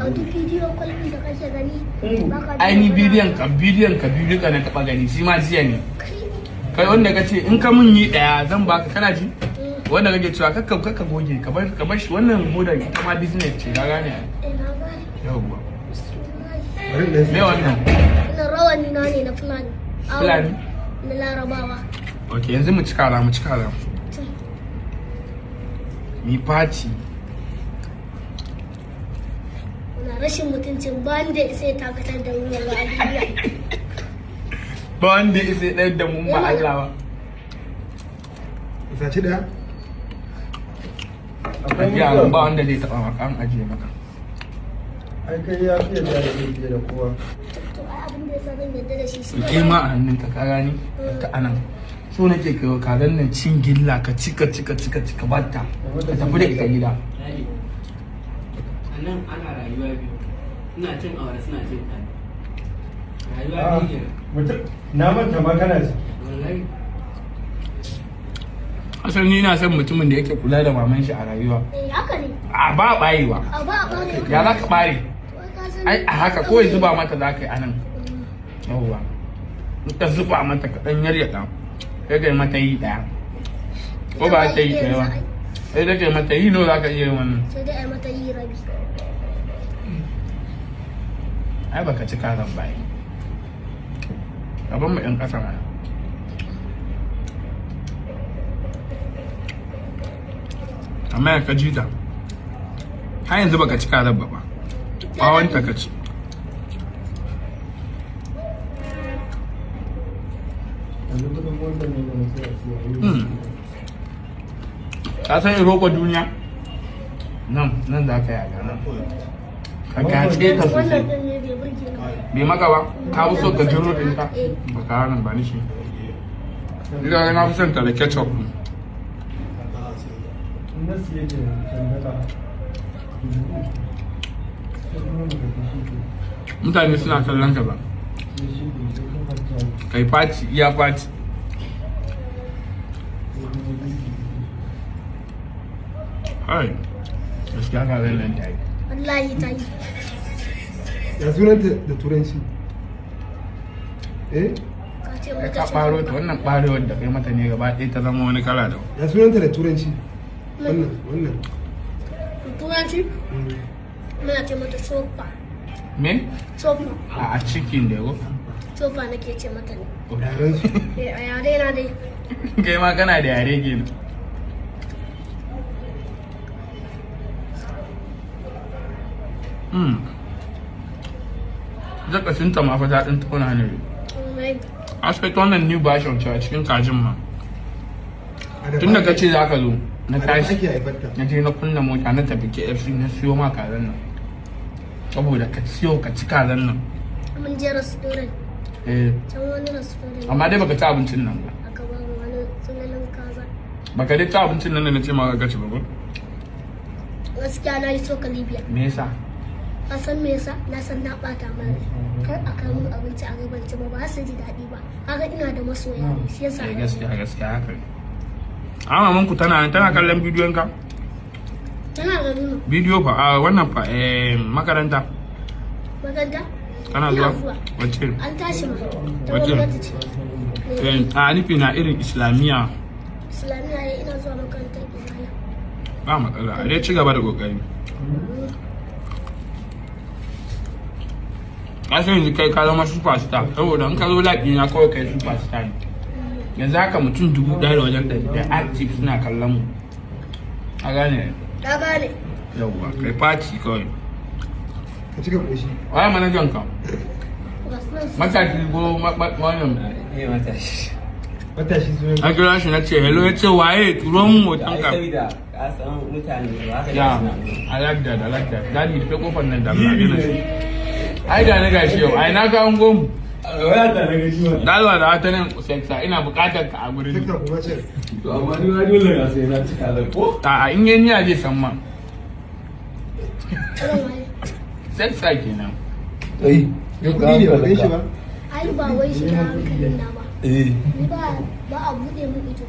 duk bidiyo kwalbi da kake gani ai ni bidiyon ka na taba gani shi ma jiya ne kai wanda kace in ka mun yi daya zan baka kana ji wanda kake cewa kakka goge ka bar shi wannan hodar ita ma business ce ka gane yawwa me wannan rawani na ne na fulani na larabawa okay yanzu mu cika mi party na rashin mutuncin ba wanda isa ya takatar da mu yanzu a duniya ba wanda isa ya ɗayar da mu ba Allah ba isa ci daya akwai ba wanda zai taɓa maka an ajiye maka ai kai ya fiye da kowa to ai abin da yasa zan yadda da shi shi kai ma a hannunka ka gani ta anan so nake kai kazan nan cin gilla ka cika bata ka tafi da ita gida nan ana rayuwa biyu ina cin awara suna cin kan rayuwa biyu mutum na manta ma kana ci wallahi asali ni na son mutumin da yake kula da maman shi a rayuwa haka ne a ba bayewa ya za ka bare ai a haka kawai zuba mata za ka yi anan yawwa in ka zuba mata ka dan yaryada sai ka mata yi daya ko ba ta yi daya ba sai da kai mata yi no za ka iya wannan sai dai ai mata yi rabi ai baka ci kazan bai gaban mu yan kasa mana amma ka ji ta har yanzu baka ci kazan ba bawon ta ka ci ka san iroko duniya nan za ka yaga nan ka gace ta sosai bai maka ba ka fi so ka jiro ɗinka ba ka nan ba ni shi ina na fi son ta da ketchup mutane suna kallon ka ba kai fati iya fati hai gaskiya ka zai nan ta yi wallahi ta yi ya sunanta da turanci ka ce kai mata ka ɓaro ta wannan ɓarewar da kai mata ne gaba ɗaya ta zama wani kala da ya sunanta da turanci wannan turanci muna ce mata sofa me sofa a cikin da yau sofa nake ce mata ne yaren su a yare na dai kai ma kana da yare kenan zakasin ta ma fa daɗin tauna ne aspect wannan new version ce a cikin kajin ma tun da ka ce za ka zo na tashi na je na kunna mota na tafi KFC na siyo ma kazan nan saboda ka siyo ka ci kazan nan mun je restaurant can wani restaurant amma dai baka ci abincin nan ba aka ba mu wani sunanin kaza baka dai ci abincin nan da na ce ma ka ci ba gaskiya na yi cokali biyar me yasa ka san me yasa na san na bata mare kar a kawo min abinci a gaban ci ba su ji daɗi ba kaga ina da masoya ne shi yasa gaskiya haka ne amma mun ku tana kallon bidiyon ka tana da nuna bidiyo fa a wannan fa makaranta kana zuwa wacce an tashi ma ta Wacce? gwamnati ce a nufi na irin islamiyya ya ina zuwa makarantar islamiyya ba matsala a dai ci gaba da kokari kasan yanzu kai ka zama superstar saboda in ka zo laƙi na kawai kai superstar ne yanzu haka mutum 1,100 da active suna kallon mu a gane ta gane yawwa kai party kawai ka cika koshi waye manajan ka matashi ko wannan matashi sunan an kira shi na ce hello ya ce waye turo mun hoton ka ka san mutane ba ka ya I like that dadi ta kofar nan da Allah yana shi ai da na gashi yau ai na ga an gomu waya ta daga shi wannan dalwa da ta nan sekta ina bukatar ka a gurin tiktok kuma ce to amma ni ma dole ga sai na cika da ko a in yi niyya zai san ma sekta kenan ya kudi ne ba kai shi ba ai ba wai shi ta hankalin na ba ni ba a buɗe mun ido